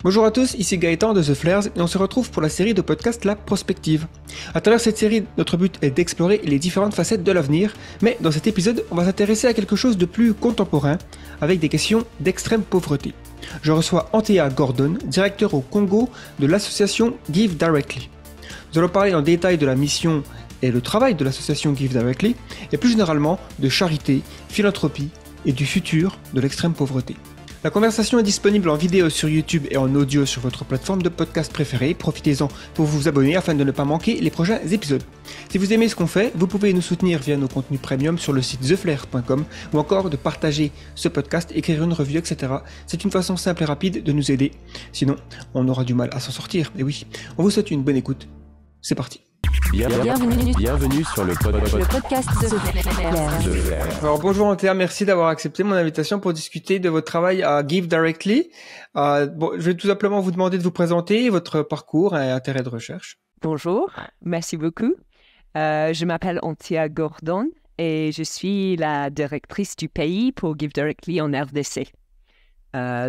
Bonjour à tous, ici Gaëtan de The Flares et on se retrouve pour la série de podcasts La Prospective. À travers cette série, notre but est d'explorer les différentes facettes de l'avenir, mais dans cet épisode, on va s'intéresser à quelque chose de plus contemporain, avec des questions d'extrême pauvreté. Je reçois Anthea Gordon, directeur au Congo de l'association Give Directly. Nous allons parler en détail de la mission et le travail de l'association Give Directly, et plus généralement de charité, philanthropie et du futur de l'extrême pauvreté. La conversation est disponible en vidéo sur YouTube et en audio sur votre plateforme de podcast préférée. Profitez-en pour vous abonner afin de ne pas manquer les prochains épisodes. Si vous aimez ce qu'on fait, vous pouvez nous soutenir via nos contenus premium sur le site theflair.com ou encore de partager ce podcast, écrire une review, etc. C'est une façon simple et rapide de nous aider. Sinon, on aura du mal à s'en sortir. Et oui, on vous souhaite une bonne écoute. C'est parti. Bienvenue sur le podcast de Flair. Alors bonjour Anthea, merci d'avoir accepté mon invitation pour discuter de votre travail à Give Directly. Je vais tout simplement vous demander de vous présenter votre parcours et intérêt de recherche. Bonjour, merci beaucoup. Je m'appelle Anthea Gordon et je suis la directrice du pays pour Give Directly en RDC.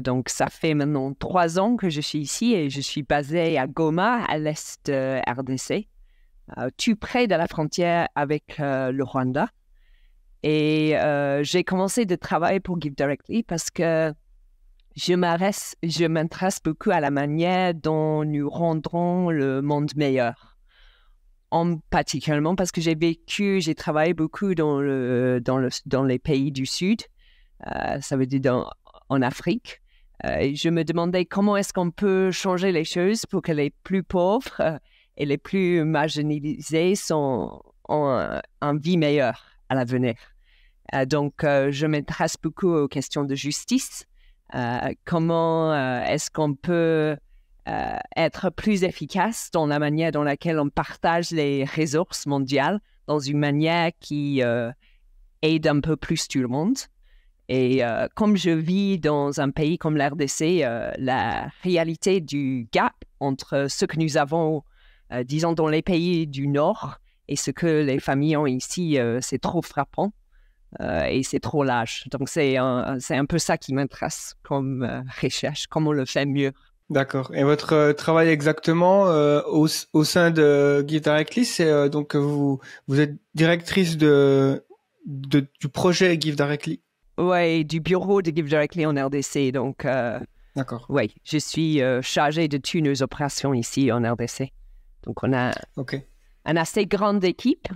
Donc ça fait maintenant 3 ans que je suis ici et je suis basée à Goma, à l'est de RDC. Tout près de la frontière avec le Rwanda. Et j'ai commencé de travailler pour Give Directly parce que je m'intéresse beaucoup à la manière dont nous rendrons le monde meilleur. Particulièrement parce que j'ai travaillé beaucoup dans les pays du Sud, ça veut dire en Afrique. Et je me demandais comment est-ce qu'on peut changer les choses pour que les plus pauvres et les plus marginalisés ont une vie meilleure à l'avenir. Donc, je m'intéresse beaucoup aux questions de justice. Comment est-ce qu'on peut être plus efficace dans la manière dans laquelle on partage les ressources mondiales dans une manière qui aide un peu plus tout le monde. Et comme je vis dans un pays comme l'RDC, la réalité du gap entre ce que nous avons disons dans les pays du Nord et ce que les familles ont ici, c'est trop frappant et c'est trop large. Donc, c'est un peu ça qui m'intéresse comme recherche, comment on le fait mieux. D'accord. Et votre travail exactement au sein de Give Directly, c'est donc vous êtes directrice du projet Give Directly? Oui, du bureau de Give Directly en RDC. Donc, d'accord. Oui, je suis chargée de toutes nos opérations ici en RDC. Donc, on a une assez grande équipe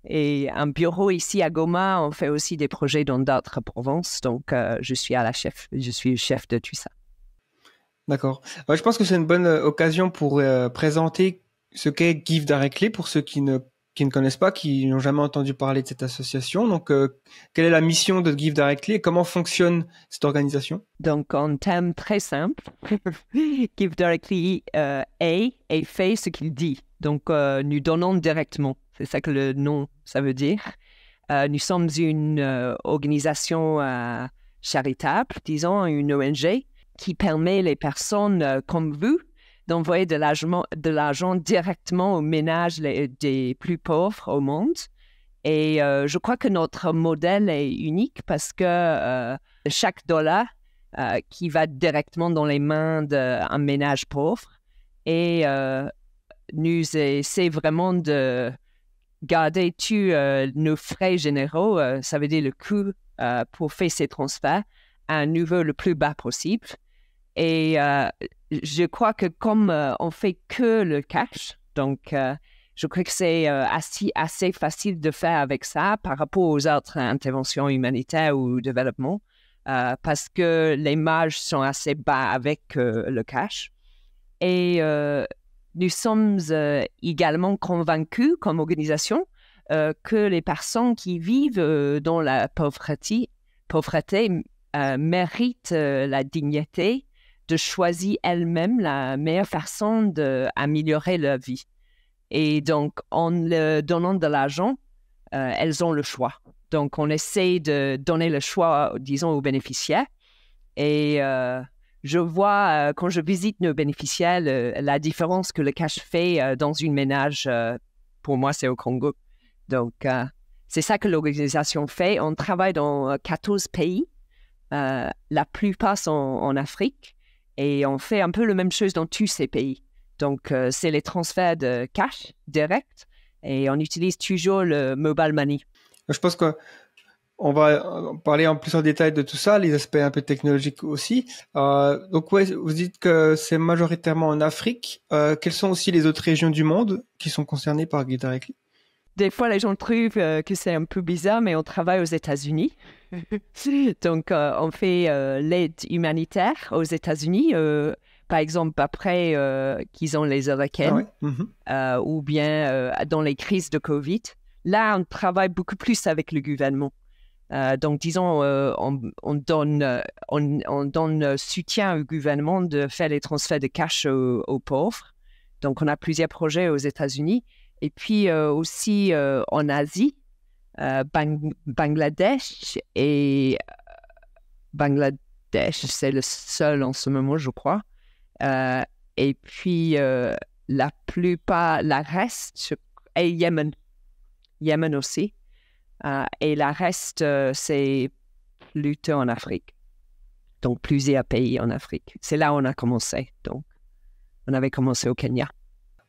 et un bureau ici à Goma. On fait aussi des projets dans d'autres provinces. Donc, je suis le chef de tout ça. D'accord. Je pense que c'est une bonne occasion pour présenter ce qu'est Give Directly pour ceux qui ne connaissent pas, qui n'ont jamais entendu parler de cette association. Donc, quelle est la mission de Give Directly et comment fonctionne cette organisation? Donc, en termes très simples, Give Directly est et fait ce qu'il dit. Donc, nous donnons directement. C'est ça que le nom, ça veut dire. Nous sommes une organisation charitable, disons, une ONG, qui permet les personnes comme vous d'envoyer de l'argent directement aux ménages des plus pauvres au monde. Et je crois que notre modèle est unique parce que chaque dollar qui va directement dans les mains d'un ménage pauvre et nous essaie vraiment de garder tous nos frais généraux, ça veut dire le coût pour faire ces transferts à un niveau le plus bas possible. Et je crois que comme on fait que le cash, donc je crois que c'est assez facile de faire avec ça par rapport aux autres interventions humanitaires ou développement, parce que les marges sont assez bas avec le cash. Et nous sommes également convaincus comme organisation que les personnes qui vivent dans la pauvreté méritent la dignité de choisir elles-mêmes la meilleure façon d'améliorer leur vie. Et donc, en leur donnant de l'argent, elles ont le choix. Donc, on essaie de donner le choix, disons, aux bénéficiaires. Et je vois, quand je visite nos bénéficiaires, la différence que le cash fait dans une ménage. Pour moi, c'est au Congo. Donc, c'est ça que l'organisation fait. On travaille dans 14 pays. La plupart sont en Afrique. Et on fait un peu la même chose dans tous ces pays. Donc, c'est les transferts de cash direct et on utilise toujours le mobile money. Je pense qu'on va parler en plus en détail de tout ça, les aspects un peu technologiques aussi. Donc, ouais, vous dites que c'est majoritairement en Afrique. Quelles sont aussi les autres régions du monde qui sont concernées par GiveDirectly? Des fois, les gens trouvent que c'est un peu bizarre, mais on travaille aux États-Unis. Donc, on fait l'aide humanitaire aux États-Unis. Par exemple, après qu'ils ont les hurricanes ou bien dans les crises de Covid. Là, on travaille beaucoup plus avec le gouvernement. Donc, disons, on donne soutien au gouvernement de faire les transferts de cash aux pauvres. Donc, on a plusieurs projets aux États-Unis. Et puis aussi en Asie, Bangladesh Bangladesh, c'est le seul en ce moment, je crois. Et puis la plupart, la reste, et Yémen aussi. Et la reste, c'est plutôt en Afrique. Donc, plusieurs pays en Afrique. C'est là où on a commencé. Donc, on avait commencé au Kenya.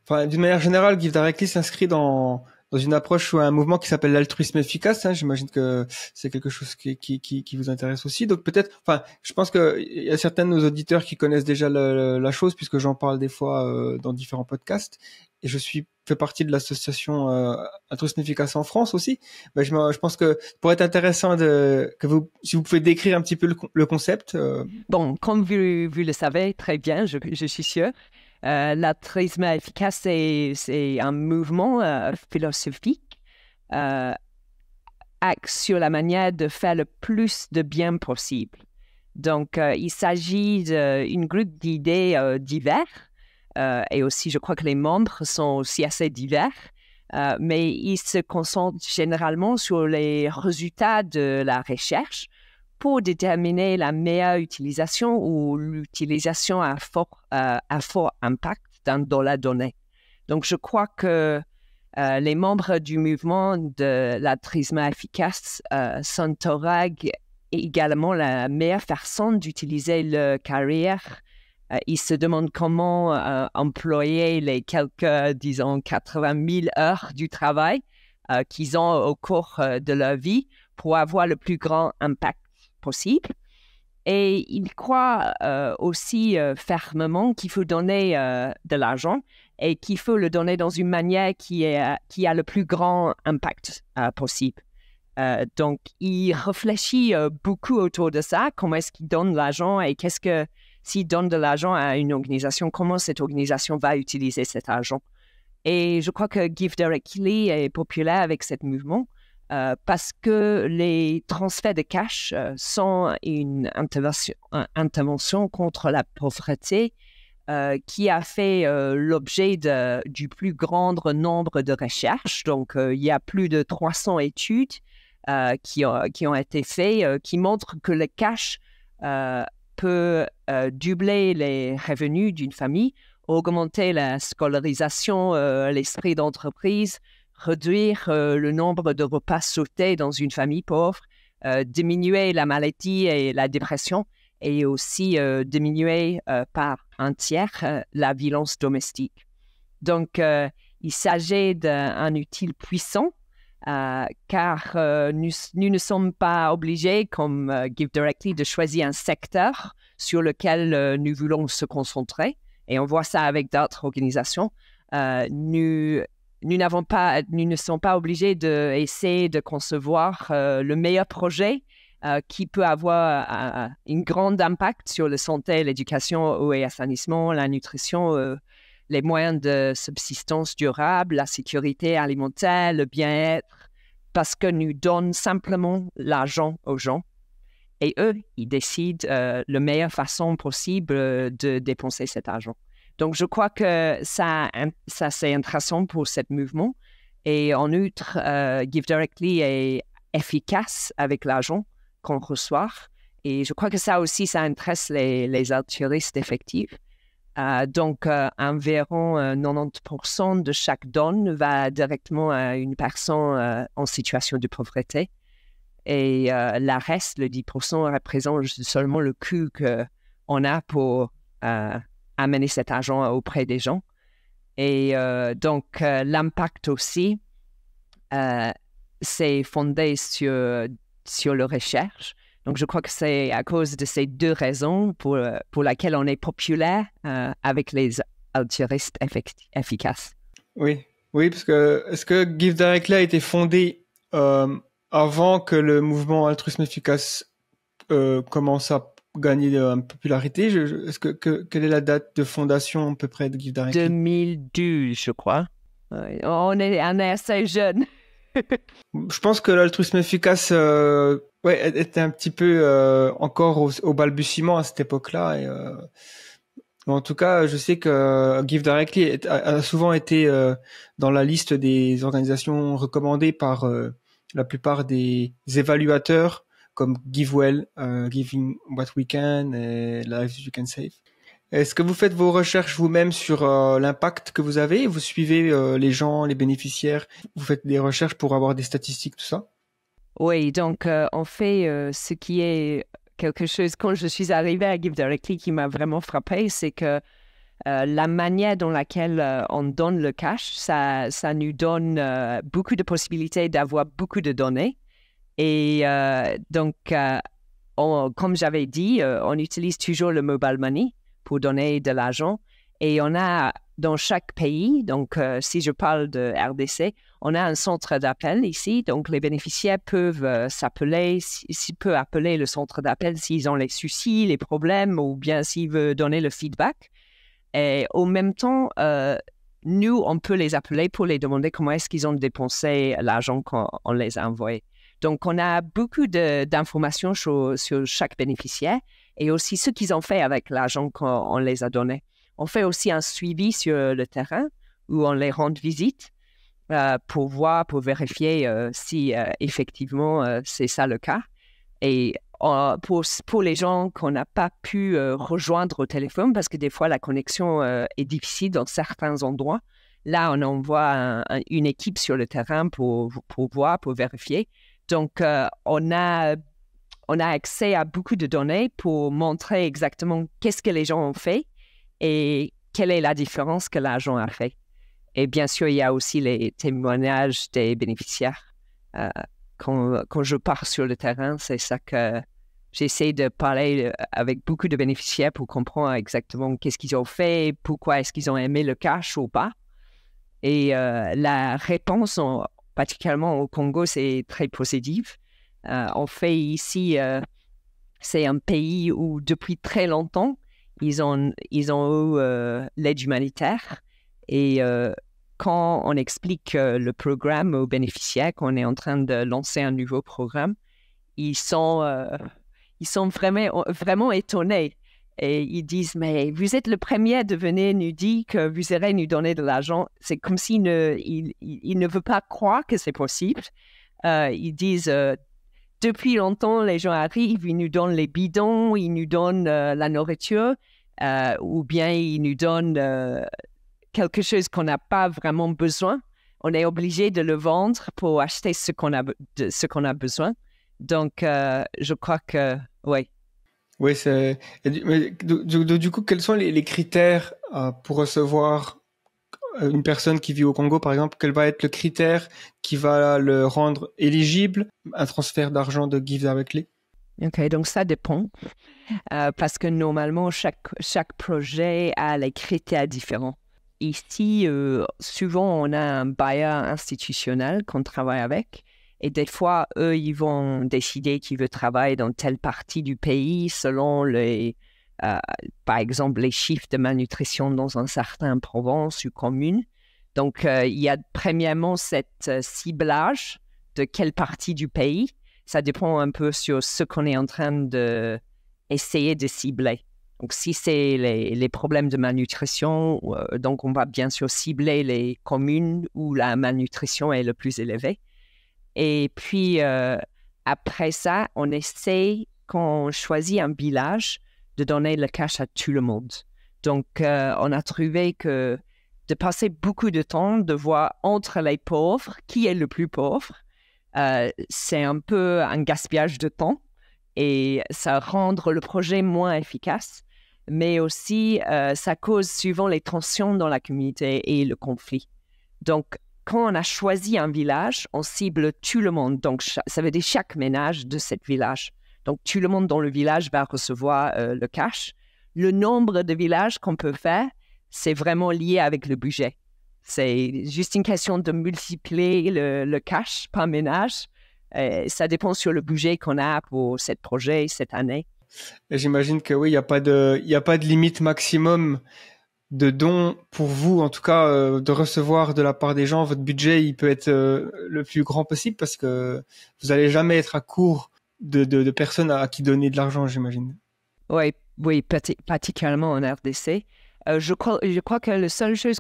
Enfin, d'une manière générale, GiveDirectly s'inscrit dans une approche ou un mouvement qui s'appelle l'altruisme efficace. J'imagine que c'est quelque chose qui vous intéresse aussi. Donc peut-être, enfin, je pense qu'il y a certains de nos auditeurs qui connaissent déjà la chose puisque j'en parle des fois dans différents podcasts. Et fais partie de l'association altruisme efficace en France aussi. Ben, je pense que pour être intéressant si vous pouvez décrire un petit peu le concept. Bon, comme vous le savez très bien, je suis sûre. L'altruisme efficace, c'est un mouvement philosophique axe sur la manière de faire le plus de bien possible. Donc, il s'agit d'un groupe d'idées divers et aussi, je crois que les membres sont aussi assez divers, mais ils se concentrent généralement sur les résultats de la recherche pour déterminer la meilleure utilisation ou l'utilisation à fort impact d'un dollar donné. Donc, je crois que les membres du mouvement de l'altruisme efficace s'interrogent également la meilleure façon d'utiliser leur carrière. Ils se demandent comment employer les quelques, disons, 80 000 heures du travail qu'ils ont au cours de leur vie pour avoir le plus grand impact possible. Et ils croient aussi fermement qu'il faut donner de l'argent et qu'il faut le donner dans une manière qui a le plus grand impact possible. Donc, ils réfléchissent beaucoup autour de ça, comment est-ce qu'ils donnent l'argent et s'ils donnent de l'argent à une organisation, comment cette organisation va utiliser cet argent. Et je crois que GiveDirectly est populaire avec ce mouvement parce que les transferts de cash sont une intervention contre la pauvreté qui a fait l'objet du plus grand nombre de recherches. Donc, il y a plus de 300 études qui ont été faites qui montrent que le cash peut doubler les revenus d'une famille, augmenter la scolarisation, l'esprit d'entreprise, réduire le nombre de repas sautés dans une famille pauvre, diminuer la maladie et la dépression et aussi diminuer par un tiers la violence domestique. Donc, il s'agit d'un outil puissant car nous ne sommes pas obligés, comme GiveDirectly, de choisir un secteur sur lequel nous voulons se concentrer. Et on voit ça avec d'autres organisations. Nous ne sommes pas obligés d'essayer de concevoir le meilleur projet qui peut avoir un grand impact sur la santé, l'éducation, l'eau et assainissement, la nutrition, les moyens de subsistance durable, la sécurité alimentaire, le bien-être, parce que nous donnons simplement l'argent aux gens. Et eux, ils décident la meilleure façon possible de dépenser cet argent. Donc, je crois que ça c'est intéressant pour ce mouvement. Et en outre, GiveDirectly est efficace avec l'argent qu'on reçoit. Et je crois que ça aussi, ça intéresse les altruistes effectifs. Donc, environ 90% de chaque don va directement à une personne en situation de pauvreté. Et la reste, le 10%, représente seulement le coût qu'on a pour amener cet argent auprès des gens. Et donc, l'impact aussi, c'est fondé sur la recherche. Donc, je crois que c'est à cause de ces deux raisons pour lesquelles on est populaire avec les altruistes efficaces. Oui, parce que est-ce que Give Directly a été fondé avant que le mouvement altruisme efficace commence à gagner en popularité? Quelle est la date de fondation à peu près de Give Directly? 2012, je crois. On est assez jeune. Je pense que l'altruisme efficace était un petit peu encore au balbutiement à cette époque-là. Et, en tout cas, je sais que Give Directly a souvent été dans la liste des organisations recommandées par la plupart des évaluateurs comme GiveWell, Giving What We Can et Lives You Can Save. Est-ce que vous faites vos recherches vous-même sur l'impact que vous avez? Vous suivez les gens, les bénéficiaires? Vous faites des recherches pour avoir des statistiques, tout ça? Oui, donc on fait ce qui est quelque chose, quand je suis arrivée à Give Directly, qui m'a vraiment frappée, c'est que la manière dans laquelle on donne le cash, ça nous donne beaucoup de possibilités d'avoir beaucoup de données. Et donc, comme j'avais dit, on utilise toujours le mobile money pour donner de l'argent. Et on a dans chaque pays, donc si je parle de RDC, on a un centre d'appel ici. Donc, les bénéficiaires peuvent s'appeler, s'ils peuvent appeler le centre d'appel s'ils ont les soucis, les problèmes, ou bien s'ils veulent donner le feedback. Et au même temps, nous, on peut les appeler pour les demander comment est-ce qu'ils ont dépensé l'argent qu'on les a envoyé. Donc, on a beaucoup d'informations sur chaque bénéficiaire et aussi ce qu'ils ont fait avec l'argent qu'on les a donné. On fait aussi un suivi sur le terrain où on les rend visite pour vérifier si effectivement c'est ça le cas. Et pour les gens qu'on n'a pas pu rejoindre au téléphone, parce que des fois la connexion est difficile dans certains endroits, là on envoie une équipe sur le terrain pour voir, pour vérifier. Donc on a accès à beaucoup de données pour montrer exactement qu'est-ce que les gens ont fait et quelle est la différence que l'argent a fait. Et bien sûr, il y a aussi les témoignages des bénéficiaires. Quand je pars sur le terrain, c'est ça que j'essaie de parler avec beaucoup de bénéficiaires pour comprendre exactement qu'est-ce qu'ils ont fait, pourquoi est-ce qu'ils ont aimé le cash ou pas. Et la réponse, particulièrement au Congo, c'est très positive. En fait, ici, c'est un pays où depuis très longtemps, ils ont eu l'aide humanitaire. Et quand on explique le programme aux bénéficiaires, qu'on est en train de lancer un nouveau programme, ils sont vraiment étonnés. Et ils disent, mais vous êtes le premier de venir nous dire que vous irez nous donner de l'argent. C'est comme s'ils ne veulent pas croire que c'est possible. Ils disent, depuis longtemps, les gens arrivent, ils nous donnent les bidons, ils nous donnent la nourriture, ou bien ils nous donnent quelque chose qu'on n'a pas vraiment besoin. On est obligé de le vendre pour acheter ce qu'on a besoin. Donc, je crois que, oui. Oui, du coup, quels sont les critères pour recevoir une personne qui vit au Congo, par exemple? Quel va être le critère qui va le rendre éligible à un transfert d'argent de Give Directly? OK, donc ça dépend. Parce que normalement, chaque projet a les critères différents. Ici, souvent, on a un bailleur institutionnel qu'on travaille avec. Et des fois, eux, ils vont décider qu'ils veulent travailler dans telle partie du pays selon par exemple, les chiffres de malnutrition dans un certain province ou commune. Donc, il y a premièrement cette ciblage de quelle partie du pays. Ça dépend un peu sur ce qu'on est en train d'essayer de cibler. Donc, si c'est les problèmes de malnutrition, donc on va bien sûr cibler les communes où la malnutrition est le plus élevée. Et puis, après ça, on essaie, quand on choisit un village, de donner le cash à tout le monde. Donc, on a trouvé que de passer beaucoup de temps, de voir entre les pauvres, qui est le plus pauvre, c'est un peu un gaspillage de temps et ça rend le projet moins efficace. mais aussi ça cause souvent les tensions dans la communauté et le conflit. Donc, quand on a choisi un village, on cible tout le monde. Donc, ça veut dire chaque ménage de ce village. Donc, tout le monde dans le village va recevoir le cash. Le nombre de villages qu'on peut faire, c'est vraiment lié avec le budget. C'est juste une question de multiplier le cash par ménage. Ça dépend sur le budget qu'on a pour ce projet cette année. Et j'imagine que oui, il y a pas de limite maximum de dons pour vous, en tout cas, de recevoir de la part des gens. Votre budget, il peut être le plus grand possible parce que vous allez jamais être à court de personnes à qui donner de l'argent, j'imagine. Oui, particulièrement en RDC. Je crois que la seule chose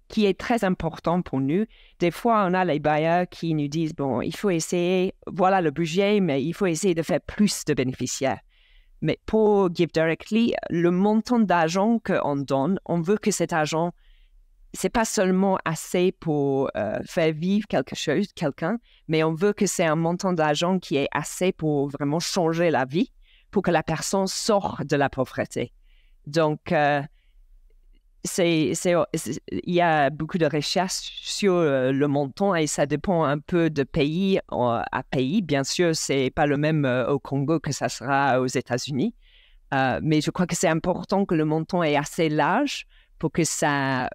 qui est très importante pour nous, des fois, on a les bailleurs qui nous disent, bon, il faut essayer, voilà le budget, mais il faut essayer de faire plus de bénéficiaires. Mais pour Give Directly, le montant d'argent qu'on donne, on veut que cet argent, c'est pas seulement assez pour faire vivre quelqu'un, mais on veut que c'est un montant d'argent qui est assez pour vraiment changer la vie, pour que la personne sorte de la pauvreté. Donc, il y a beaucoup de recherches sur le montant et ça dépend un peu de pays à pays. Bien sûr, c'est pas le même au Congo que ça sera aux États-Unis. Mais je crois que c'est important que le montant est assez large pour que ça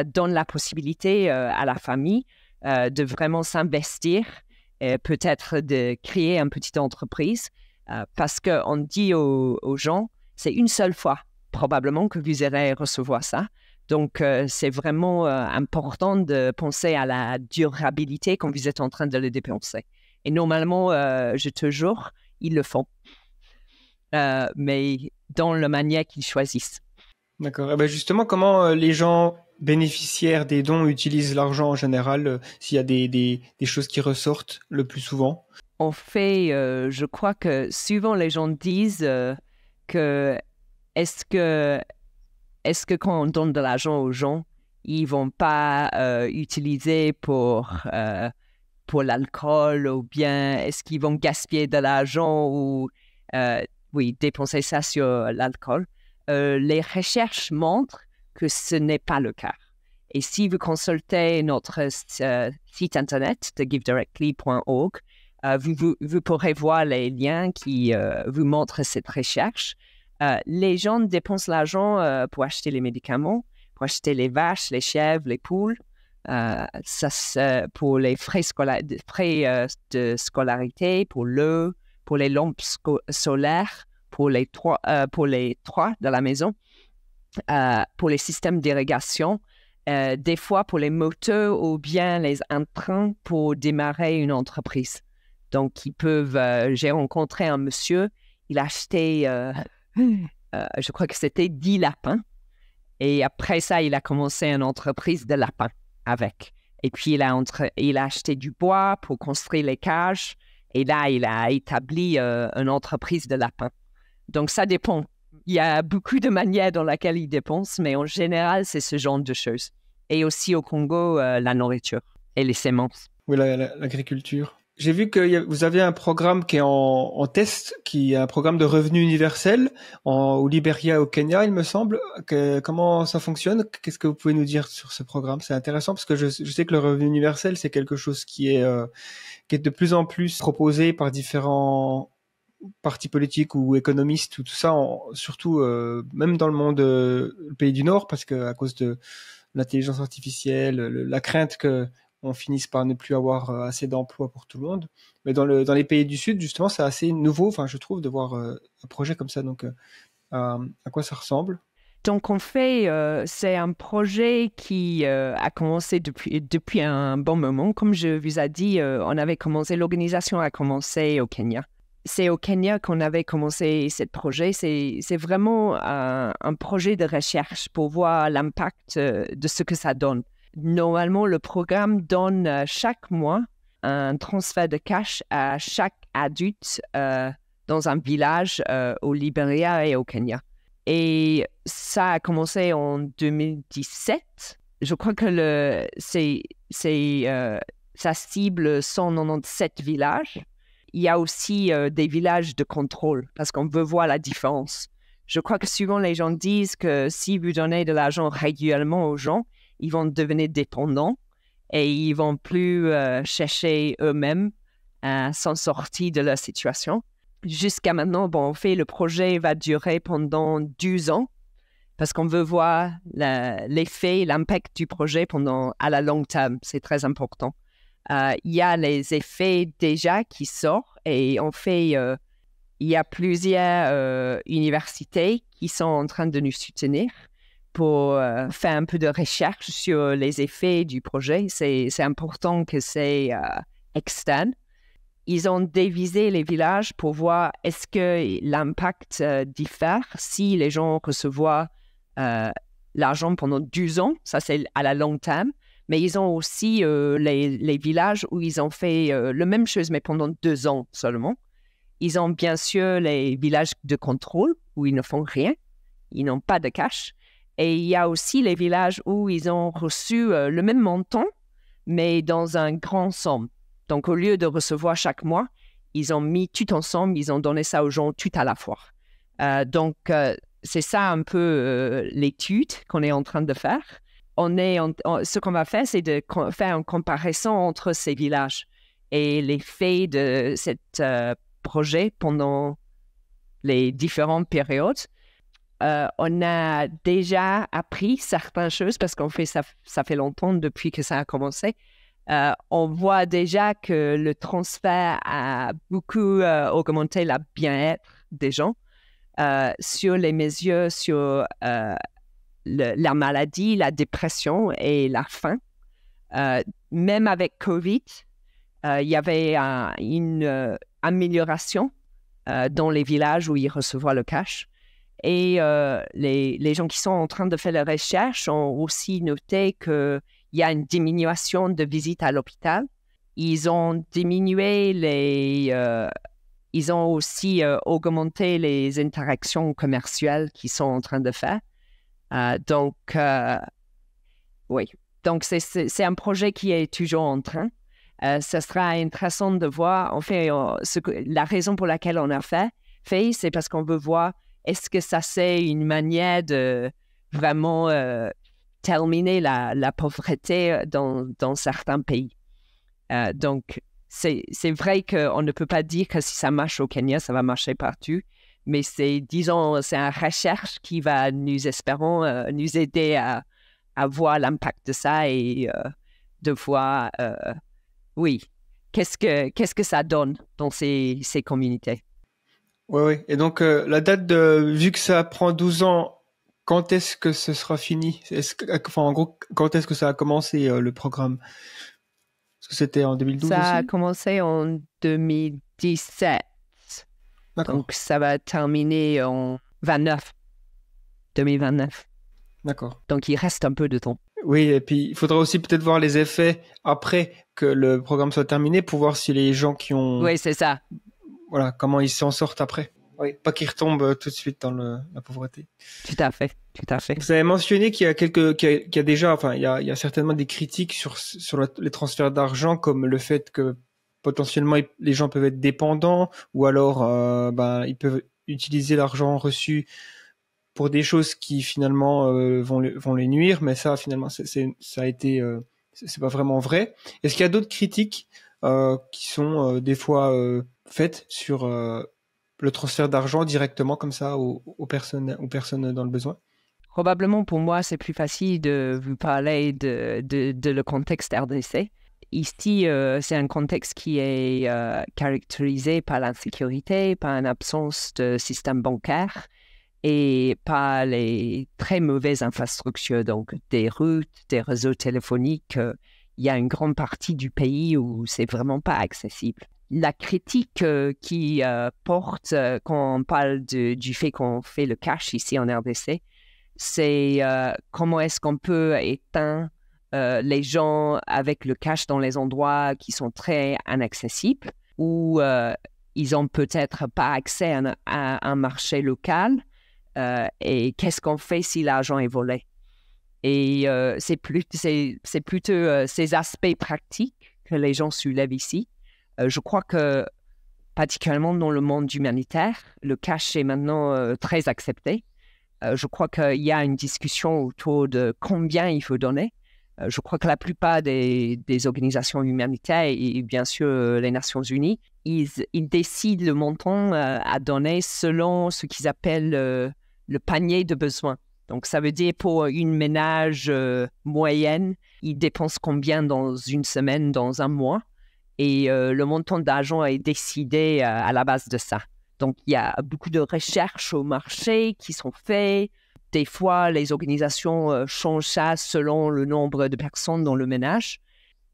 donne la possibilité à la famille de vraiment s'investir, peut-être de créer une petite entreprise. Parce qu'on dit aux gens, c'est une seule fois probablement que vous irez recevoir ça. Donc, c'est vraiment important de penser à la durabilité quand vous êtes en train de le dépenser. Et normalement, je te jure, ils le font. Mais dans la manière qu'ils choisissent. D'accord. Et ben justement, comment les gens bénéficiaires des dons utilisent l'argent en général, s'il y a des choses qui ressortent le plus souvent? En fait, je crois que souvent les gens disent que est-ce que quand on donne de l'argent aux gens, ils ne vont pas utiliser pour l'alcool ou bien est-ce qu'ils vont gaspiller de l'argent ou dépenser ça sur l'alcool? Les recherches montrent que ce n'est pas le cas. Et si vous consultez notre site internet de givedirectly.org, vous pourrez voir les liens qui vous montrent cette recherche. Les gens dépensent l'argent pour acheter les médicaments, pour acheter les vaches, les chèvres, les poules, pour les frais de scolarité, pour l'eau, pour les lampes solaires, pour les toits de la maison, pour les systèmes d'irrigation, des fois pour les moteurs ou bien les intrants pour démarrer une entreprise. Donc, ils peuvent... j'ai rencontré un monsieur, il a acheté... je crois que c'était 10 lapins. Et après ça, il a commencé une entreprise de lapins avec. Et puis, il a acheté du bois pour construire les cages. Et là, il a établi une entreprise de lapins. Donc, ça dépend. Il y a beaucoup de manières dans lesquelles il dépense, mais en général, c'est ce genre de choses. Et aussi au Congo, la nourriture et les semences. Oui, l'agriculture. J'ai vu que vous avez un programme qui est en test, qui est un programme de revenu universel au Libéria, au Kenya, il me semble. Comment ça fonctionne? Qu'est-ce que vous pouvez nous dire sur ce programme? C'est intéressant parce que je sais que le revenu universel, c'est quelque chose qui est de plus en plus proposé par différents partis politiques ou économistes ou tout ça, surtout même dans le monde le pays du Nord, parce que à cause de l'intelligence artificielle, la crainte que on finisse par ne plus avoir assez d'emplois pour tout le monde. Mais dans les pays du Sud, justement, c'est assez nouveau, enfin, je trouve, de voir un projet comme ça. Donc, à quoi ça ressemble? Donc, en fait, c'est un projet qui a commencé depuis un bon moment. Comme je vous ai dit, l'organisation a commencé au Kenya. C'est au Kenya qu'on avait commencé ce projet. C'est vraiment un projet de recherche pour voir l'impact de ce que ça donne. Normalement, le programme donne chaque mois un transfert de cash à chaque adulte dans un village au Libéria et au Kenya. Et ça a commencé en 2017. Je crois que ça cible 197 villages. Il y a aussi des villages de contrôle parce qu'on veut voir la différence. Je crois que souvent les gens disent que si vous donnez de l'argent régulièrement aux gens, ils vont devenir dépendants et ils vont plus chercher eux-mêmes à s'en sortir de leur situation. Jusqu'à maintenant, en fait, le projet va durer pendant 12 ans parce qu'on veut voir l'effet, l'impact du projet à la long terme. C'est très important. Il y a les effets déjà qui sortent et en fait, il y a plusieurs universités qui sont en train de nous soutenir pour faire un peu de recherche sur les effets du projet. C'est important que c'est externe. Ils ont divisé les villages pour voir est-ce que l'impact diffère si les gens reçoivent l'argent pendant 12 ans. Ça, c'est à la long terme. Mais ils ont aussi les villages où ils ont fait la même chose, mais pendant 2 ans seulement. Ils ont bien sûr les villages de contrôle où ils ne font rien. Ils n'ont pas de cash. Et il y a aussi les villages où ils ont reçu le même montant, mais dans un grand somme. Donc, au lieu de recevoir chaque mois, ils ont mis tout ensemble, ils ont donné ça aux gens tout à la fois. Donc, c'est ça un peu l'étude qu'on est en train de faire. Ce qu'on va faire, c'est de faire une comparaison entre ces villages et l'effet de ce projet pendant les différentes périodes. On a déjà appris certaines choses parce qu'en fait, ça fait longtemps depuis que ça a commencé. On voit déjà que le transfert a beaucoup augmenté le bien-être des gens sur les mesures sur la maladie, la dépression et la faim. Même avec COVID, il y avait une amélioration dans les villages où ils recevaient le cash. Et les gens qui sont en train de faire la recherche ont aussi noté qu'il y a une diminution de visites à l'hôpital. Ils ont diminué ils ont aussi augmenté les interactions commerciales qu'ils sont en train de faire. Oui. Donc, c'est un projet qui est toujours en train. Ce sera intéressant de voir. En fait, la raison pour laquelle on a fait, c'est parce qu'on veut voir est-ce que ça, c'est une manière de vraiment terminer la pauvreté dans certains pays. Donc, c'est vrai qu'on ne peut pas dire que si ça marche au Kenya, ça va marcher partout. Mais c'est une recherche qui va, nous espérons, nous aider à voir l'impact de ça et de voir, oui, qu'est-ce que ça donne dans ces communautés. Oui. Et donc, la date vu que ça prend 12 ans, quand est-ce que ce sera fini? En gros, quand est-ce que ça a commencé, le programme? Est-ce que c'était en 2012 Ça aussi? a commencé en 2017. D'accord. Donc, ça va terminer en 2029. D'accord. Donc, il reste un peu de temps. Oui, et puis il faudra aussi peut-être voir les effets après que le programme soit terminé pour voir si les gens qui ont... Oui, c'est ça. Voilà, comment ils s'en sortent après. Oui, pas qu'ils retombent tout de suite dans la pauvreté. Tout à fait. Vous avez mentionné qu'il y a qu'il y a déjà, enfin, il y a certainement des critiques sur les transferts d'argent, comme le fait que potentiellement les gens peuvent être dépendants, ou alors, ils peuvent utiliser l'argent reçu pour des choses qui finalement vont les nuire, mais ça finalement ça a été c'est pas vraiment vrai. Est-ce qu'il y a d'autres critiques qui sont des fois faites sur le transfert d'argent directement comme ça aux personnes dans le besoin? Probablement pour moi, c'est plus facile de vous parler de le contexte RDC. Ici, c'est un contexte qui est caractérisé par l'insécurité, par une absence de système bancaire et par les très mauvaises infrastructures, donc des routes, des réseaux téléphoniques. Il y a une grande partie du pays où c'est vraiment pas accessible. La critique qui porte quand on parle du fait qu'on fait le cash ici en RDC, c'est comment est-ce qu'on peut éteindre les gens avec le cash dans les endroits qui sont très inaccessibles, où ils ont peut-être pas accès à un marché local. Et qu'est-ce qu'on fait si l'argent est volé? Et c'est plutôt ces aspects pratiques que les gens soulèvent ici. Je crois que particulièrement dans le monde humanitaire. Le cash est maintenant très accepté. Je crois qu'il y a une discussion autour de combien il faut donner. Je crois que la plupart des organisations humanitaires et bien sûr les Nations Unies, ils décident le montant à donner selon ce qu'ils appellent le panier de besoins. Donc, ça veut dire pour une ménage moyenne, ils dépensent combien dans une semaine, dans un mois. Et le montant d'argent est décidé à la base de ça. Donc, il y a beaucoup de recherches au marché qui sont faites. Des fois, les organisations changent ça selon le nombre de personnes dans le ménage.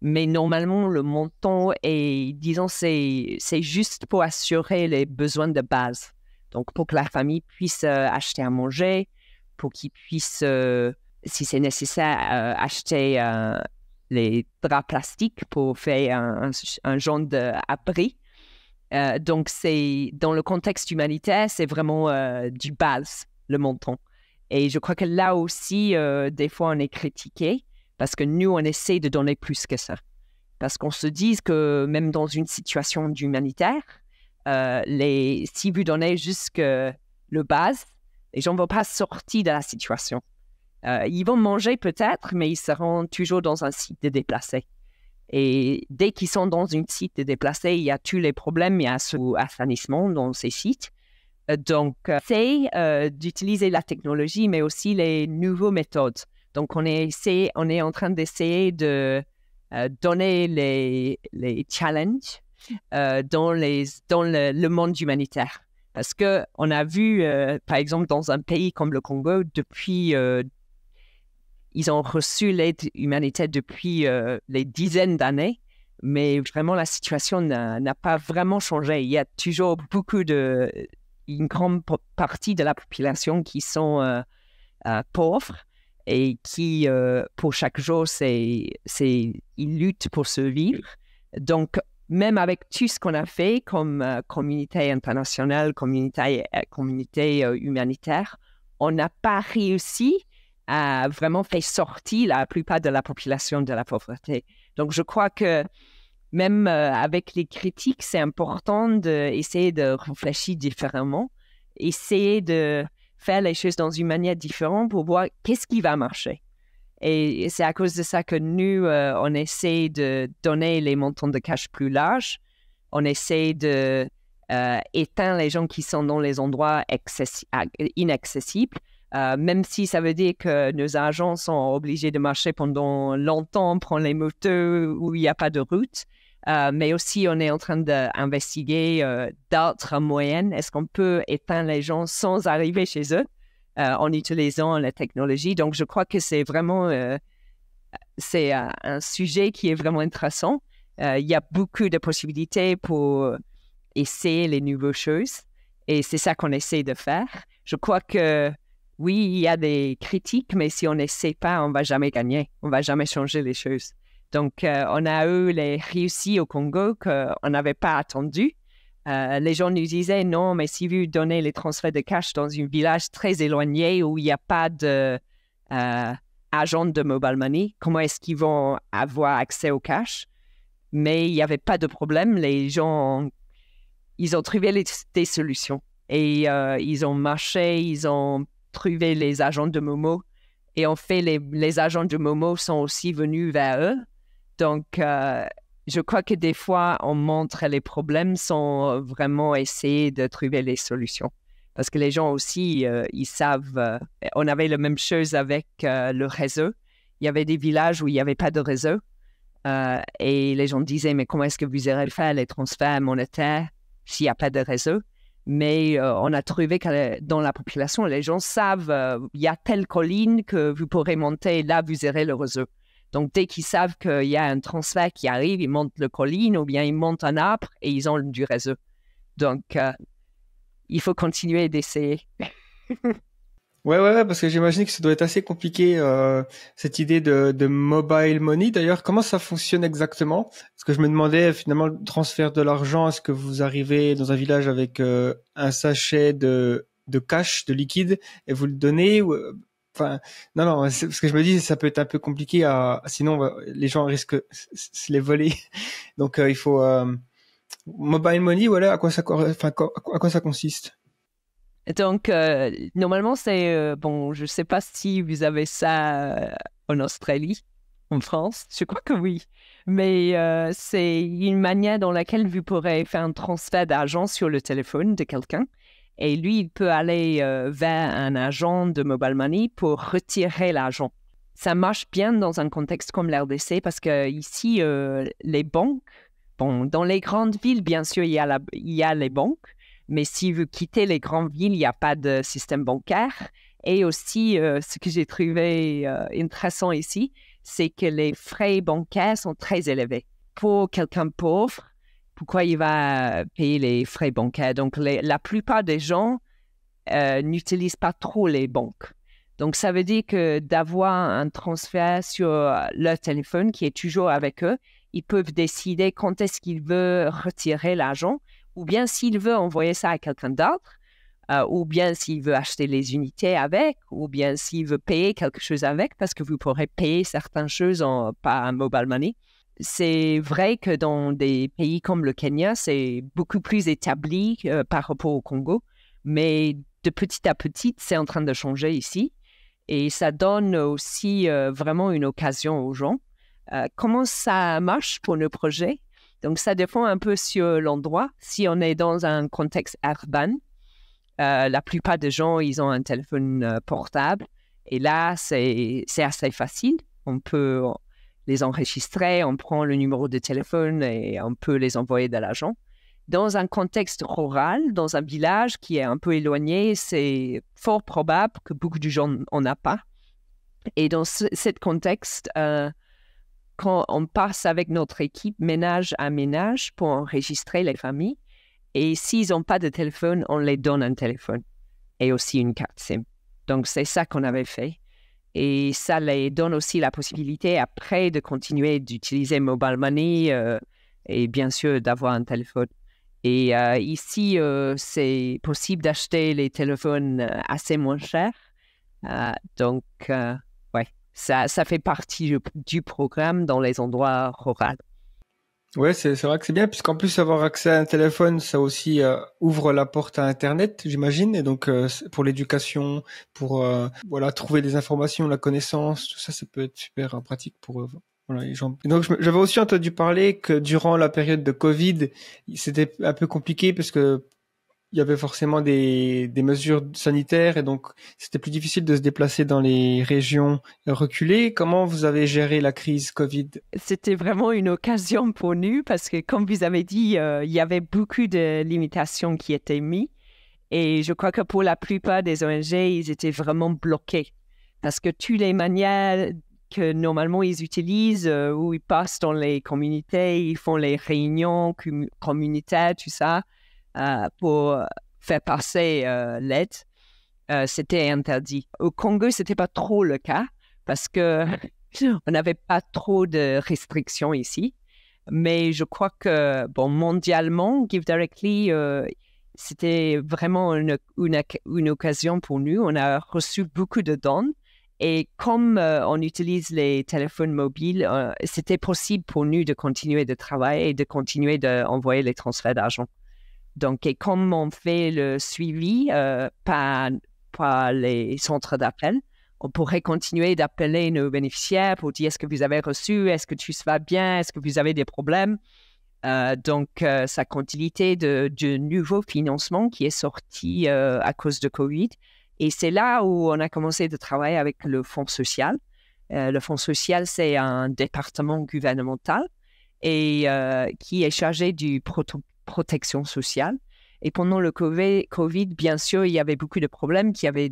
Mais normalement, le montant est, disons, c'est juste pour assurer les besoins de base. Donc, pour que la famille puisse acheter à manger, pour qu'ils puissent, si c'est nécessaire, acheter les draps plastiques pour faire un genre d'abri. Donc, dans le contexte humanitaire, c'est vraiment du base, le montant. Et je crois que là aussi, des fois, on est critiqué parce que nous, on essaie de donner plus que ça. Parce qu'on se dit que même dans une situation d'humanitaire, si vous donnez juste le base, les gens ne vont pas sortir de la situation. Ils vont manger peut-être, mais ils seront toujours dans un site de déplacés. Et dès qu'ils sont dans un site de déplacés, il y a tous les problèmes, il y a sous-assainissement dans ces sites. Donc, c'est d'utiliser la technologie, mais aussi les nouvelles méthodes. Donc, on est en train d'essayer de donner les challenges dans le monde humanitaire. Parce qu'on a vu, par exemple, dans un pays comme le Congo, depuis, ils ont reçu l'aide humanitaire depuis les dizaines d'années, mais vraiment, la situation n'a pas vraiment changé. Il y a toujours une grande partie de la population qui sont pauvres et qui, pour chaque jour, ils luttent pour survivre. Donc, même avec tout ce qu'on a fait comme communauté internationale, communauté humanitaire, on n'a pas réussi à vraiment faire sortir la plupart de la population de la pauvreté. Donc, je crois que même avec les critiques, c'est important d'essayer de réfléchir différemment, essayer de faire les choses dans une manière différente pour voir qu'est-ce qui va marcher. Et c'est à cause de ça que nous, on essaie de donner les montants de cash plus larges. On essaie d'éteindre les gens qui sont dans les endroits inaccessibles, même si ça veut dire que nos agents sont obligés de marcher pendant longtemps, prendre les motos où il n'y a pas de route. Mais aussi, on est en train d'investiguer d'autres moyens. Est-ce qu'on peut éteindre les gens sans arriver chez eux en utilisant la technologie? Donc, je crois que c'est vraiment c'est un sujet qui est vraiment intéressant. Il y a beaucoup de possibilités pour essayer les nouvelles choses et c'est ça qu'on essaie de faire. Je crois que oui, il y a des critiques, mais si on n'essaie pas, on ne va jamais gagner. On ne va jamais changer les choses. Donc, on a eu les réussites au Congo qu'on n'avait pas attendu. Les gens nous disaient, non, mais si vous donnez les transferts de cash dans un village très éloigné où il n'y a pas d'agent de mobile money, comment est-ce qu'ils vont avoir accès au cash? Mais il n'y avait pas de problème. Les gens, ils ont trouvé des solutions. Et ils ont marché, ils ont trouvé les agents de Momo. Et en fait, les agents de Momo sont aussi venus vers eux. Donc, je crois que des fois, on montre les problèmes sans vraiment essayer de trouver les solutions. Parce que les gens aussi, ils savent... on avait la même chose avec le réseau. Il y avait des villages où il n'y avait pas de réseau. Et les gens disaient, mais comment est-ce que vous irez faire les transferts monétaires s'il n'y a pas de réseau? Mais on a trouvé que dans la population, les gens savent, il y a telle colline que vous pourrez monter, là, vous aurez le réseau. Donc, dès qu'ils savent qu'il y a un transfert qui arrive, ils montent la colline ou bien ils montent un arbre et ils ont du réseau. Donc, il faut continuer d'essayer. Ouais, parce que j'imagine que ça doit être assez compliqué, cette idée de mobile money. D'ailleurs, comment ça fonctionne exactement? Parce que je me demandais, finalement, le transfert de l'argent, est-ce que vous arrivez dans un village avec un sachet de cash, de liquide, et vous le donnez ou... Enfin, non, parce que je me dis, ça peut être un peu compliqué sinon les gens risquent de se les voler. Donc, il faut, Mobile money, voilà, à quoi à quoi ça consiste? Donc, normalement, c'est... bon, je ne sais pas si vous avez ça en Australie, en France. Je crois que oui. Mais c'est une manière dans laquelle vous pourrez faire un transfert d'argent sur le téléphone de quelqu'un. Et lui, il peut aller vers un agent de mobile money pour retirer l'argent. Ça marche bien dans un contexte comme l'RDC parce que ici, les banques, bon, dans les grandes villes, bien sûr, il y a les banques. Mais si vous quittez les grandes villes, il n'y a pas de système bancaire. Et aussi, ce que j'ai trouvé intéressant ici, c'est que les frais bancaires sont très élevés. Pour quelqu'un pauvre, pourquoi il va payer les frais bancaires? Donc, la plupart des gens n'utilisent pas trop les banques. Donc, ça veut dire que d'avoir un transfert sur leur téléphone qui est toujours avec eux, ils peuvent décider quand est-ce qu'ils veulent retirer l'argent, ou bien s'il veut envoyer ça à quelqu'un d'autre, ou bien s'il veut acheter les unités avec, ou bien s'il veut payer quelque chose avec, parce que vous pourrez payer certaines choses par un mobile money. C'est vrai que dans des pays comme le Kenya, c'est beaucoup plus établi par rapport au Congo, mais de petit à petit, c'est en train de changer ici. Et ça donne aussi vraiment une occasion aux gens. Comment ça marche pour nos projets? Donc, ça dépend un peu sur l'endroit. Si on est dans un contexte urbain, la plupart des gens, ils ont un téléphone portable. Et là, c'est assez facile. On peut les enregistrer, on prend le numéro de téléphone et on peut les envoyer de l'argent. Dans un contexte rural, dans un village qui est un peu éloigné, c'est fort probable que beaucoup de gens n'en ont pas. Et dans ce contexte, quand on passe avec notre équipe ménage à ménage pour enregistrer les familles, et s'ils n'ont pas de téléphone, on les donne un téléphone et aussi une carte SIM. Donc, c'est ça qu'on avait fait. Et ça les donne aussi la possibilité après de continuer d'utiliser mobile money et bien sûr d'avoir un téléphone. Et ici, c'est possible d'acheter les téléphones assez moins chers. Donc, ouais, ça fait partie du programme dans les endroits ruraux. Ouais, c'est vrai que c'est bien, puisqu'en plus avoir accès à un téléphone, ça aussi ouvre la porte à Internet, j'imagine, et donc pour l'éducation, pour voilà, trouver des informations, la connaissance, tout ça, ça peut être super pratique pour voilà, les gens. Et donc j'avais aussi entendu parler que durant la période de Covid, c'était un peu compliqué parce que il y avait forcément des mesures sanitaires et donc c'était plus difficile de se déplacer dans les régions reculées. Comment vous avez géré la crise Covid? C'était vraiment une occasion pour nous parce que, comme vous avez dit, il y avait beaucoup de limitations qui étaient mises. Et je crois que pour la plupart des ONG, ils étaient vraiment bloqués parce que toutes les manières que normalement ils utilisent, où ils passent dans les communautés, ils font les réunions communautaires, tout ça, pour faire passer l'aide, c'était interdit. Au Congo, ce n'était pas trop le cas parce qu'on n'avait pas trop de restrictions ici. Mais je crois que, bon, mondialement, Give Directly, c'était vraiment une occasion pour nous. On a reçu beaucoup de dons. Et comme on utilise les téléphones mobiles, c'était possible pour nous de continuer de travailler et de continuer d'envoyer les transferts d'argent. Donc, et comme on fait le suivi par les centres d'appel, on pourrait continuer d'appeler nos bénéficiaires pour dire est-ce que vous avez reçu, est-ce que tout va bien, est-ce que vous avez des problèmes. Donc, sa continuité de nouveau financement qui est sorti à cause de Covid. Et c'est là où on a commencé de travailler avec le Fonds social. Le Fonds social, c'est un département gouvernemental et qui est chargé du protection sociale. Et pendant le COVID, bien sûr, il y avait beaucoup de problèmes, qu'il y avait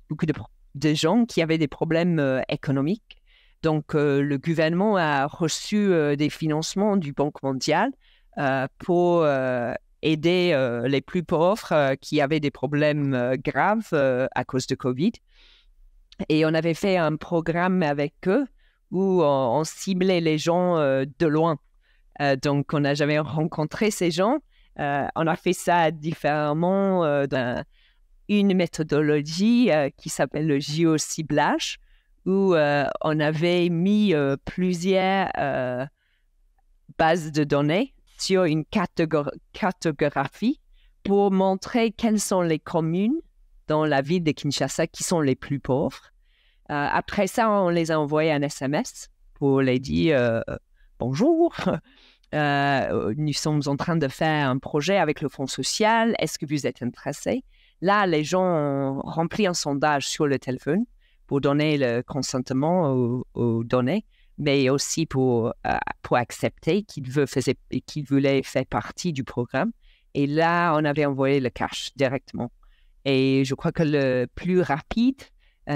beaucoup de gens qui avaient des problèmes économiques. Donc, le gouvernement a reçu des financements du Banque mondiale pour aider les plus pauvres qui avaient des problèmes graves à cause de COVID. Et on avait fait un programme avec eux où on ciblait les gens de loin. Donc, on n'a jamais rencontré ces gens. On a fait ça différemment d'une méthodologie qui s'appelle le géociblage, où on avait mis plusieurs bases de données sur une cartographie pour montrer quelles sont les communes dans la ville de Kinshasa qui sont les plus pauvres. Après ça, on les a envoyés un SMS pour les dire bonjour, nous sommes en train de faire un projet avec le Fonds social, est-ce que vous êtes intéressés? Là, les gens ont rempli un sondage sur le téléphone pour donner le consentement aux données, mais aussi pour accepter qu'ils voulaient faire partie du programme. Et là, on avait envoyé le cash directement. Et je crois que le plus rapide,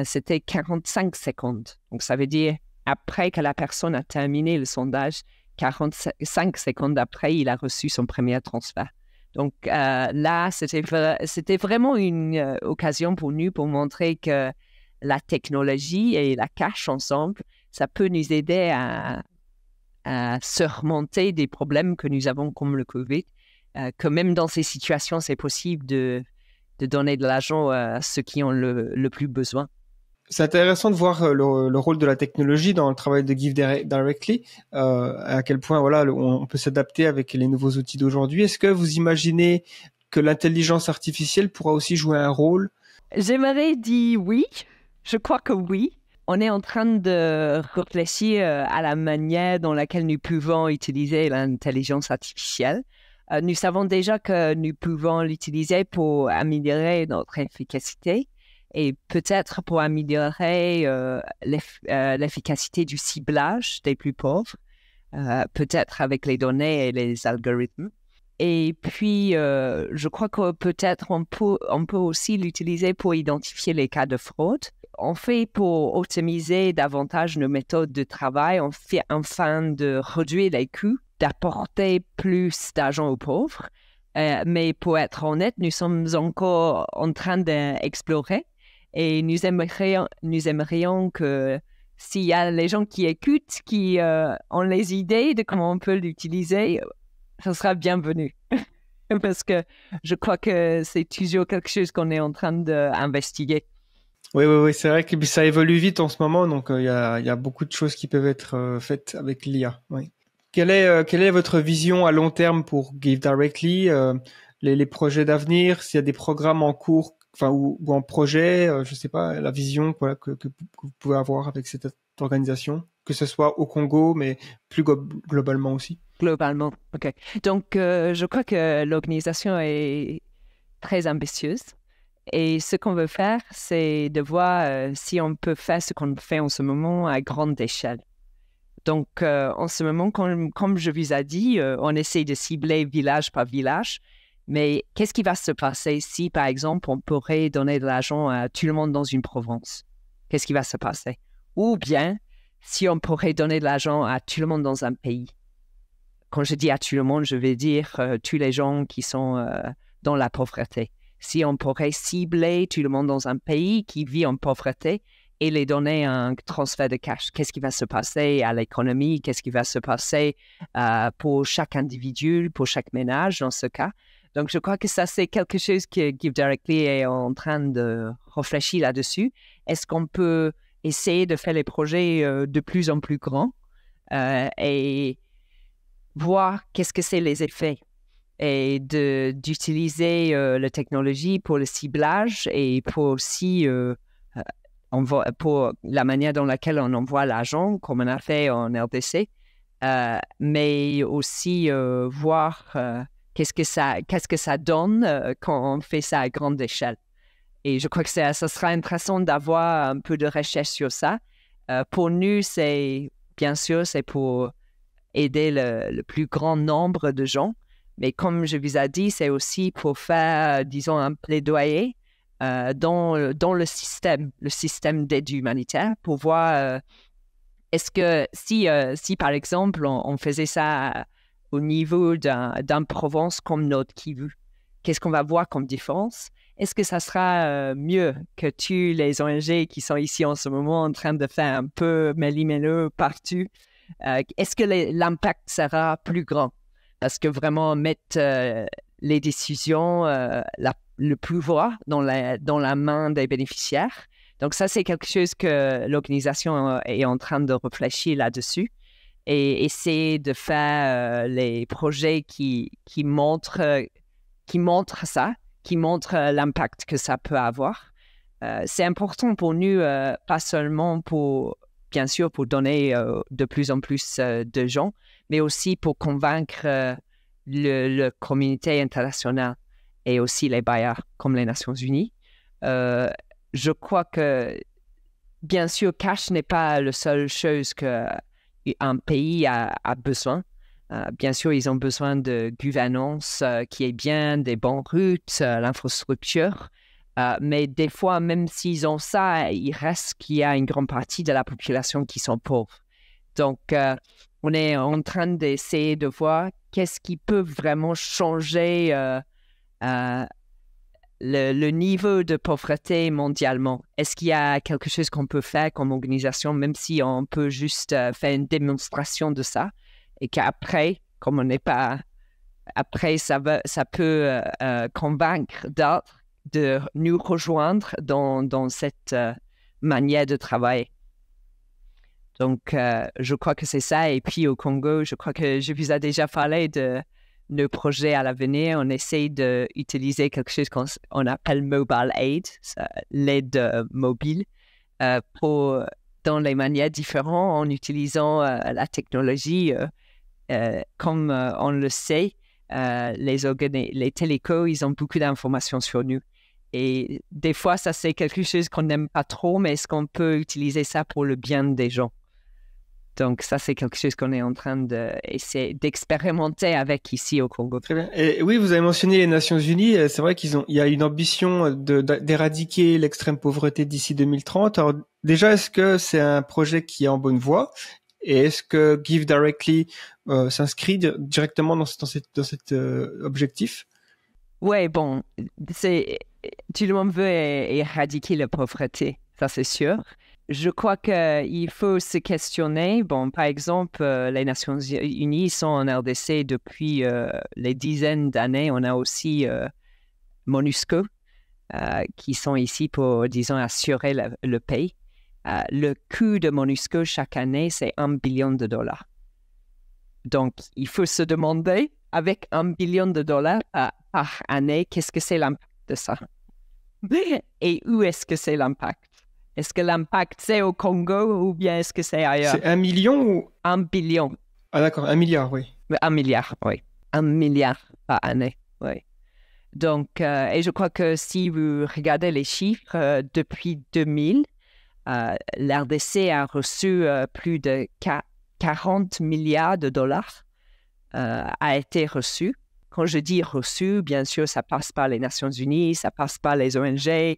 c'était 45 secondes. Donc, ça veut dire, après que la personne a terminé le sondage, 45 secondes après, il a reçu son premier transfert. Donc, là, c'était vraiment une occasion pour nous pour montrer que la technologie et la cash ensemble, ça peut nous aider à surmonter des problèmes que nous avons comme le COVID, que même dans ces situations, c'est possible de donner de l'argent à ceux qui ont le plus besoin. C'est intéressant de voir le rôle de la technologie dans le travail de Give Directly, à quel point on peut s'adapter avec les nouveaux outils d'aujourd'hui. Est-ce que vous imaginez que l'intelligence artificielle pourra aussi jouer un rôle? J'aimerais dire oui. Je crois que oui. On est en train de réfléchir à la manière dans laquelle nous pouvons utiliser l'intelligence artificielle. Nous savons déjà que nous pouvons l'utiliser pour améliorer notre efficacité et peut-être pour améliorer l'efficacité du ciblage des plus pauvres, peut-être avec les données et les algorithmes. Et puis, je crois que peut-être on peut aussi l'utiliser pour identifier les cas de fraude. On fait pour optimiser davantage nos méthodes de travail, on fait afin de réduire les coûts, d'apporter plus d'argent aux pauvres. Mais pour être honnête, nous sommes encore en train d'explorer et nous aimerions que s'il y a les gens qui écoutent, qui ont les idées de comment on peut l'utiliser, ce sera bienvenu. Parce que je crois que c'est toujours quelque chose qu'on est en train d'investiguer. Oui, c'est vrai que ça évolue vite en ce moment, donc il y a beaucoup de choses qui peuvent être faites avec l'IA. Oui. Quelle est votre vision à long terme pour Give Directly, les projets d'avenir, s'il y a des programmes en cours, ou en projet, je sais pas, la vision que vous pouvez avoir avec cette organisation, que ce soit au Congo, mais plus globalement aussi. Globalement, ok. Donc, je crois que l'organisation est très ambitieuse. Et ce qu'on veut faire, c'est de voir si on peut faire ce qu'on fait en ce moment à grande échelle. Donc, en ce moment, comme je vous ai dit, on essaie de cibler village par village. Mais qu'est-ce qui va se passer si, par exemple, on pourrait donner de l'argent à tout le monde dans une province? Qu'est-ce qui va se passer? Ou bien, si on pourrait donner de l'argent à tout le monde dans un pays? Quand je dis à tout le monde, je veux dire tous les gens qui sont dans la pauvreté. Si on pourrait cibler tout le monde dans un pays qui vit en pauvreté et les donner un transfert de cash, qu'est-ce qui va se passer à l'économie? Qu'est-ce qui va se passer pour chaque individu, pour chaque ménage dans ce cas? Donc, je crois que ça, c'est quelque chose que Give Directly est en train de réfléchir là-dessus. Est-ce qu'on peut essayer de faire les projets de plus en plus grands et voir qu'est-ce que c'est les effets et d'utiliser la technologie pour le ciblage et pour aussi pour la manière dans laquelle on envoie l'argent, comme on a fait en RDC, mais aussi voir qu'est-ce que ça donne quand on fait ça à grande échelle. Et je crois que ça sera intéressant d'avoir un peu de recherche sur ça. Pour nous, bien sûr, c'est pour aider le plus grand nombre de gens. Mais comme je vous ai dit, c'est aussi pour faire, disons, un plaidoyer dans le système d'aide humanitaire pour voir est-ce que si par exemple, on faisait ça au niveau d'une province comme notre Kivu, qu'est-ce qu'on va voir comme différence? Est-ce que ça sera mieux que tous les ONG qui sont ici en ce moment en train de faire un peu mêlis-mêleux partout? Est-ce que l'impact sera plus grand? Parce que vraiment mettre les décisions, le pouvoir dans la main des bénéficiaires. Donc ça, c'est quelque chose que l'organisation est en train de réfléchir là-dessus. et essayer de faire les projets qui montrent ça, qui montrent l'impact que ça peut avoir. C'est important pour nous, pas seulement bien sûr, pour donner de plus en plus de gens, mais aussi pour convaincre la communauté internationale et aussi les bailleurs, comme les Nations Unies. Je crois que, bien sûr, cash n'est pas la seule chose qu'un pays a besoin. Bien sûr, ils ont besoin de gouvernance qui est bien, des bonnes routes, l'infrastructure. Mais des fois, même s'ils ont ça, il reste qu'il y a une grande partie de la population qui sont pauvres. Donc, on est en train d'essayer de voir qu'est-ce qui peut vraiment changer le niveau de pauvreté mondialement. Est-ce qu'il y a quelque chose qu'on peut faire comme organisation, même si on peut juste faire une démonstration de ça, et qu'après, comme on n'est pas... Après, ça peut convaincre d'autres de nous rejoindre dans cette manière de travailler. Donc, je crois que c'est ça. Et puis, au Congo, je crois que je vous ai déjà parlé de nos projets à l'avenir. On essaye d'utiliser quelque chose qu'on appelle Mobile Aid, l'aide mobile, dans les manières différentes, en utilisant la technologie. Comme on le sait, les télécoms, ils ont beaucoup d'informations sur nous. Et des fois, ça, c'est quelque chose qu'on n'aime pas trop, mais est-ce qu'on peut utiliser ça pour le bien des gens? Donc, ça, c'est quelque chose qu'on est en train d'expérimenter avec ici au Congo. Très bien. Et oui, vous avez mentionné les Nations Unies. C'est vrai il y a une ambition d'éradiquer l'extrême pauvreté d'ici 2030. Alors, déjà, est-ce que c'est un projet qui est en bonne voie? Et est-ce que Give Directly s'inscrit directement dans cet objectif? Oui, bon, tout le monde veut éradiquer la pauvreté, ça c'est sûr. Je crois qu'il faut se questionner. Bon, par exemple, les Nations Unies sont en RDC depuis les dizaines d'années. On a aussi MONUSCO qui sont ici pour, disons, assurer le pays. Le coût de MONUSCO chaque année, c'est $1 billion. Donc, il faut se demander, avec $1 billion par année, qu'est-ce que c'est l'impact de ça? Et où est-ce que c'est l'impact? Est-ce que l'impact, c'est au Congo ou bien est-ce que c'est ailleurs? C'est 1 million ou... 1 billion. Ah d'accord, 1 milliard, oui. 1 milliard, oui. 1 milliard par année, oui. Donc, et je crois que si vous regardez les chiffres, depuis 2000, l'RDC a reçu plus de 40 milliards de dollars a été reçu. Quand je dis reçu, bien sûr, ça passe par les Nations Unies, ça passe par les ONG.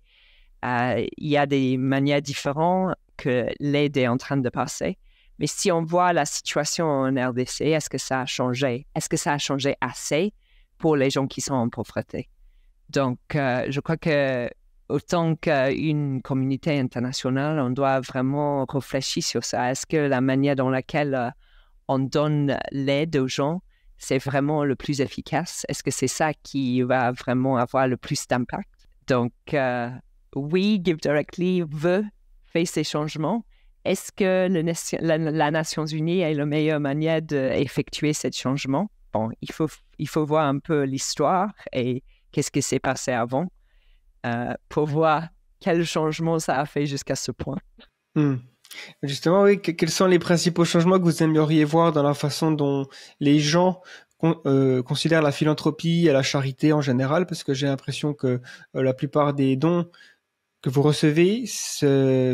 Il y a des manières différentes que l'aide est en train de passer. Mais si on voit la situation en RDC, est-ce que ça a changé? Est-ce que ça a changé assez pour les gens qui sont en pauvreté? Donc, je crois que autant qu'une communauté internationale, on doit vraiment réfléchir sur ça. Est-ce que la manière dans laquelle on donne l'aide aux gens, c'est vraiment le plus efficace? Est-ce que c'est ça qui va vraiment avoir le plus d'impact? Donc, oui, Give Directly veut faire ces changements. Est-ce que la Nations Unies est la meilleure manière d'effectuer ce changement? Bon, il faut voir un peu l'histoire et qu'est-ce qui s'est passé avant pour voir quel changement ça a fait jusqu'à ce point. Justement, oui, quels sont les principaux changements que vous aimeriez voir dans la façon dont les gens considèrent la philanthropie et la charité en général? Parce que j'ai l'impression que la plupart des dons que vous recevez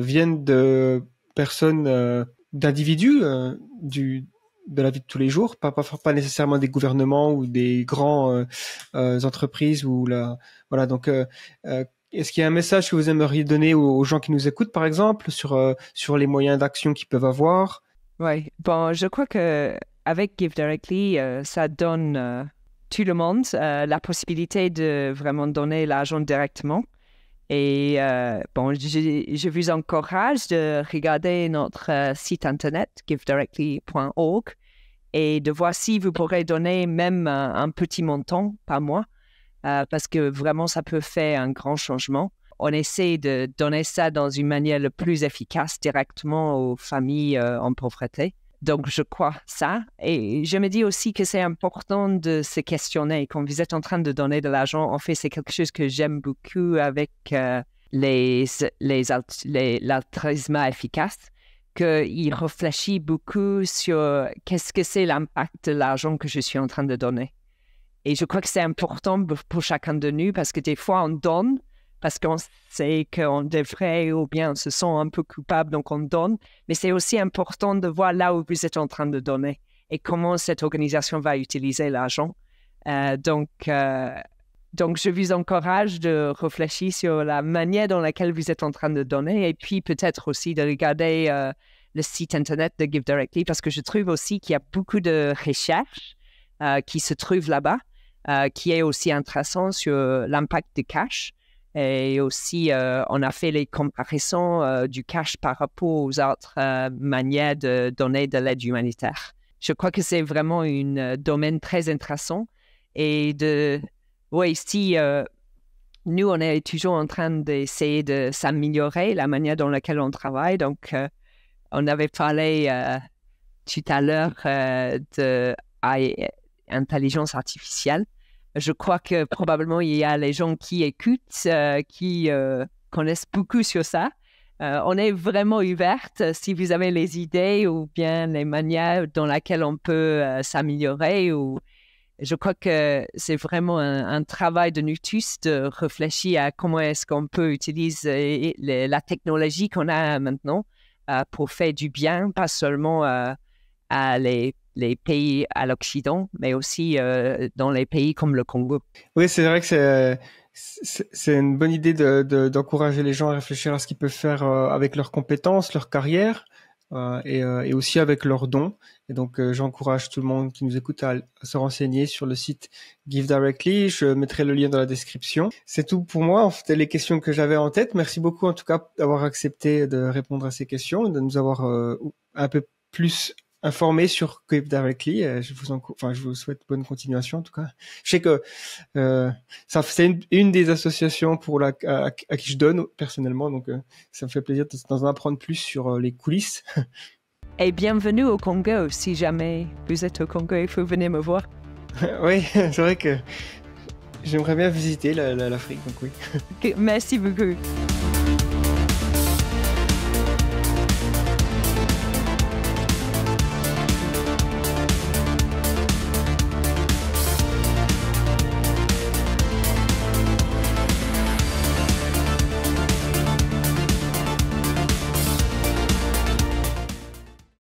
viennent de personnes, d'individus de la vie de tous les jours, pas nécessairement des gouvernements ou des grands entreprises voilà. Donc, est-ce qu'il y a un message que vous aimeriez donner aux gens qui nous écoutent, par exemple, sur les moyens d'action qu'ils peuvent avoir? Oui, bon, je crois que avec Give Directly, ça donne tout le monde la possibilité de vraiment donner l'argent directement. Et bon, je vous encourage de regarder notre site internet, givedirectly.org, et de voir si vous pourrez donner même un petit montant par mois, parce que vraiment, ça peut faire un grand changement. On essaie de donner ça dans une manière la plus efficace directement aux familles en pauvreté. Donc, je crois ça. Et je me dis aussi que c'est important de se questionner. Quand vous êtes en train de donner de l'argent, en fait, c'est quelque chose que j'aime beaucoup avec l'altruisme efficace, qu'il réfléchit beaucoup sur qu'est-ce que c'est l'impact de l'argent que je suis en train de donner. Et je crois que c'est important pour chacun de nous parce que des fois, on donne parce qu'on sait qu'on devrait ou bien on se sent un peu coupable, donc on donne. Mais c'est aussi important de voir là où vous êtes en train de donner et comment cette organisation va utiliser l'argent. Donc, je vous encourage de réfléchir sur la manière dans laquelle vous êtes en train de donner et puis peut-être aussi de regarder le site Internet de Give Directly parce que je trouve aussi qu'il y a beaucoup de recherches qui se trouvent là-bas, qui est aussi intéressant sur l'impact du cash. Et aussi, on a fait les comparaisons du cash par rapport aux autres manières de donner de l'aide humanitaire. Je crois que c'est vraiment un domaine très intéressant. Et si nous, on est toujours en train d'essayer de s'améliorer la manière dans laquelle on travaille. Donc, on avait parlé tout à l'heure de intelligence artificielle. Je crois que probablement il y a les gens qui écoutent, qui connaissent beaucoup sur ça. On est vraiment ouverte si vous avez les idées ou bien les manières dans lesquelles on peut s'améliorer. Je crois que c'est vraiment un travail de nous tous de réfléchir à comment est-ce qu'on peut utiliser la technologie qu'on a maintenant pour faire du bien, pas seulement à les pays à l'Occident, mais aussi dans les pays comme le Congo. Oui, c'est vrai que c'est une bonne idée d'encourager les gens à réfléchir à ce qu'ils peuvent faire avec leurs compétences, leur carrière et aussi avec leurs dons. Et donc, j'encourage tout le monde qui nous écoute à se renseigner sur le site Give Directly. Je mettrai le lien dans la description. C'est tout pour moi. C'était les questions que j'avais en tête. Merci beaucoup en tout cas d'avoir accepté de répondre à ces questions, de nous avoir un peu plus informé sur Give Directly. Je vous souhaite bonne continuation en tout cas. Je sais que c'est une des associations à qui je donne personnellement, donc ça me fait plaisir d'en apprendre plus sur les coulisses. Et bienvenue au Congo. Si jamais vous êtes au Congo, il faut venir me voir. Oui, c'est vrai que j'aimerais bien visiter l'Afrique, donc oui. Merci beaucoup.